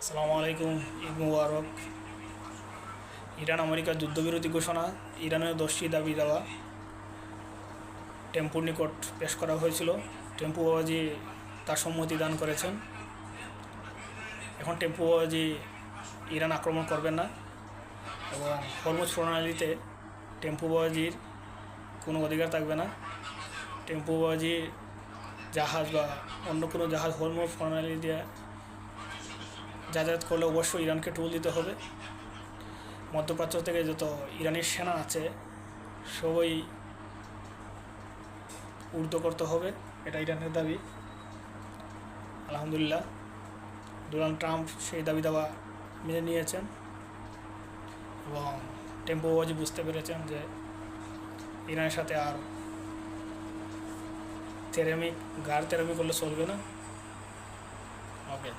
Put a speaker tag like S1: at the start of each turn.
S1: আসসালামু আলাইকুম, ঈদ মুবারক। ইরান আমেরিকার যুদ্ধবিরতি ঘোষণা, ইরানের 10টি দাবি দেওয়া টেম্পুর নিকট পেশ করা হয়েছিল। টেম্পু বাবাজি তার সম্মতি দান করেছেন। এখন টেম্পু বাবাজি ইরান আক্রমণ করবেন না এবং হরমুজ প্রণালীতে টেম্পু বাবাজির কোনো অধিকার থাকবে না। টেম্পু বাবাজি জাহাজ বা অন্য কোনো জাহাজ হরমুজ প্রণালী দিয়ে যাতায়াত করলে অবশ্যই ইরানকে টোল দিতে হবে। মধ্যপ্রাচ্য থেকে যত ইরানি সেনা আছে সবই উর্দু করতে হবে, এটা ইরানের দাবি। আলহামদুলিল্লাহ, ডোনাল্ড ট্রাম্প সেই দাবি দাওয়া মেনে নিয়েছেন এবং টেম্পো বাবাজি বুঝতে পেরেছেন যে ইরানের সাথে আর তেরামি করলে চলবে না। ওকে।